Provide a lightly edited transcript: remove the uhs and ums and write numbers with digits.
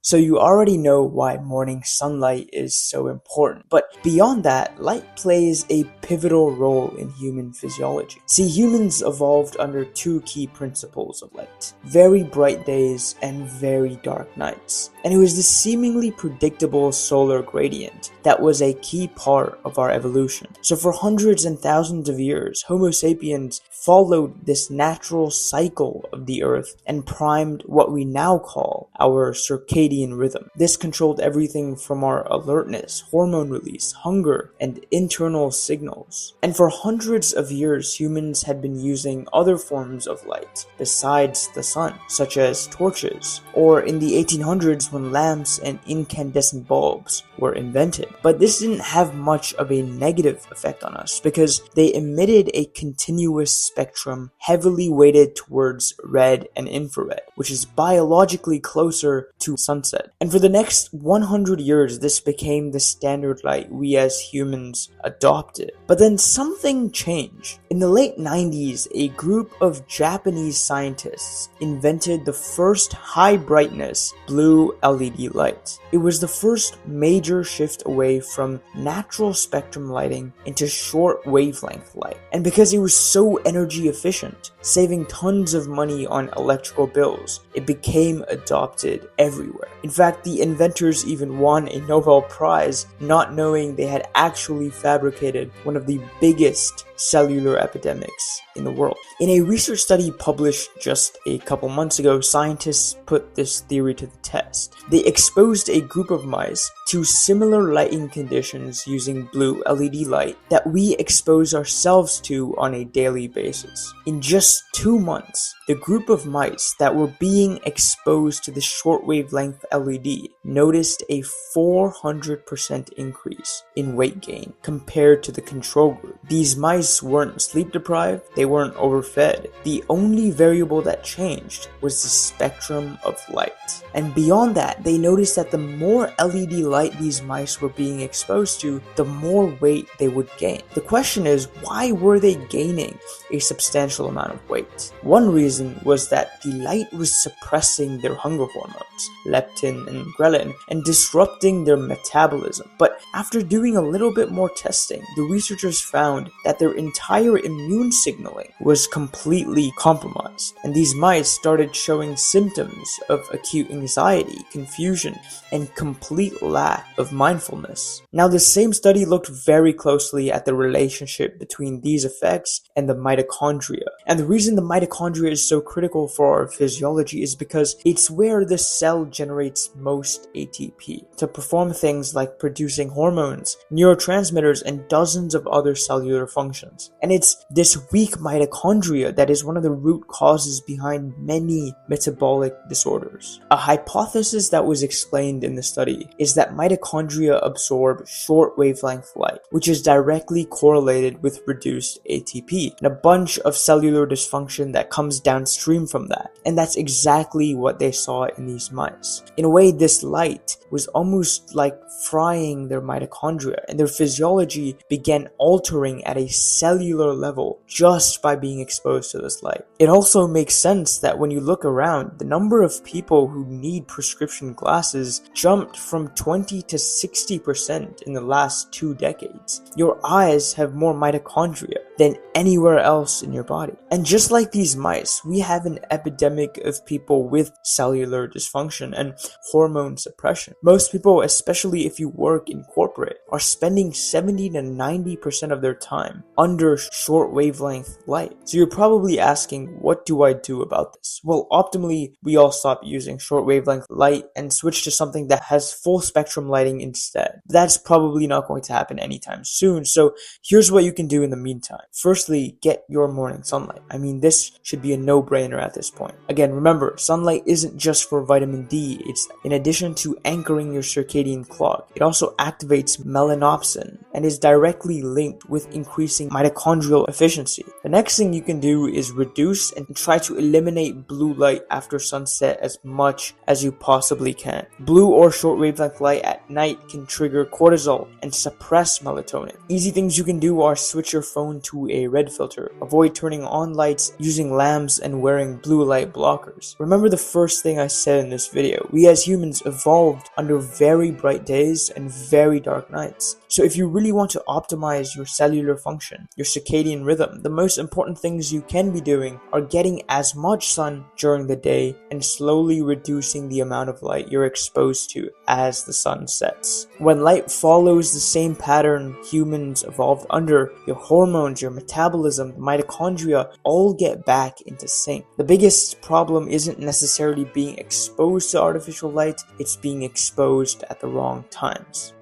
So you already know why morning sunlight is so important. But beyond that, light plays a pivotal role in human physiology. See, humans evolved under two key principles of light: very bright days and very dark nights. And it was this seemingly predictable solar gradient that was a key part of our evolution. So for hundreds and thousands of years, Homo sapiens followed this natural cycle of the earth and primed what we now call our circadian rhythm. This controlled everything from our alertness, hormone release, hunger, and internal signals. And for hundreds of years, humans had been using other forms of light besides the sun, such as torches, or in the 1800s when lamps and incandescent bulbs were invented. But this didn't have much of a negative effect on us because they emitted a continuous spectrum heavily weighted towards red and infrared, which is biologically closer to sunset. And for the next 100 years, this became the standard light we as humans adopted. But then something changed. In the late 90s, a group of Japanese scientists invented the first high brightness blue LED light. It was the first major shift away from natural spectrum lighting into short wavelength light. And because it was so energy efficient, saving tons of money on electrical bills, it became adopted everywhere. In fact, the inventors even won a Nobel Prize not knowing they had actually fabricated one of the biggest cellular epidemics in the world. In a research study published just a couple months ago, scientists put this theory to the test. They exposed a group of mice to similar lighting conditions using blue LED light that we expose ourselves to on a daily basis. In just 2 months, the group of mice that were being exposed to the short wavelength LED noticed a 400% increase in weight gain compared to the control group. These mice weren't sleep deprived, they weren't overfed. The only variable that changed was the spectrum of light. And beyond that, they noticed that the more LED light these mice were being exposed to, the more weight they would gain. The question is, why were they gaining a substantial amount of weight? One reason was that the light was suppressing their hunger hormones, leptin and ghrelin, and disrupting their metabolism. But after doing a little bit more testing, the researchers found that their entire immune signaling was completely compromised, and these mice started showing symptoms of acute anxiety, confusion, and complete lack of mindfulness. Now, the same study looked very closely at the relationship between these effects and the mitochondria. And the reason the mitochondria is so critical for our physiology is because it's where the cell generates most ATP to perform things like producing hormones, neurotransmitters, and dozens of other cellular functions. And it's this weak mitochondria that is one of the root causes behind many metabolic disorders. A hypothesis that was explained in the study is that mitochondria absorb short wavelength light, which is directly correlated with reduced ATP and a bunch of cellular dysfunction that comes downstream from that. And that's exactly what they saw in these mice. In a way, this light was almost like frying their mitochondria, and their physiology began altering at a cellular level just by being exposed to this light. It also makes sense that when you look around, the number of people who need prescription glasses jumped from 20 to 60% in the last 2 decades. Your eyes have more mitochondria than anywhere else in your body. And just like these mice, we have an epidemic of people with cellular dysfunction and hormone suppression. Most people, especially if you work in corporate, are spending 70 to 90% of their time under short wavelength light. So you're probably asking, what do I do about this? Well, optimally, we all stop using short wavelength light and switch to something that has full spectrum lighting instead. That's probably not going to happen anytime soon. So here's what you can do in the meantime. Firstly, get your morning sunlight. I mean, this should be a no-brainer at this point. Again, remember, sunlight isn't just for vitamin D. It's in addition to anchoring your circadian clock, it also activates melanopsin and is directly linked with increasing mitochondrial efficiency. The next thing you can do is reduce and try to eliminate blue light after sunset as much as you possibly can. Blue or short wavelength light at night can trigger cortisol and suppress melatonin. Easy things you can do are switch your phone to a red filter, avoid turning on lights, using lamps, and wearing blue light blockers. Remember the first thing I said in this video, we as humans evolved under very bright days and very dark nights. So if you really want to optimize your cellular function, your circadian rhythm, the most important things you can be doing are getting as much sun during the day and slowly reducing the amount of light you're exposed to as the sun sets. When light follows the same pattern humans evolved under, your hormones, your metabolism, the mitochondria all get back into sync. The biggest problem isn't necessarily being exposed to artificial light, it's being exposed at the wrong times.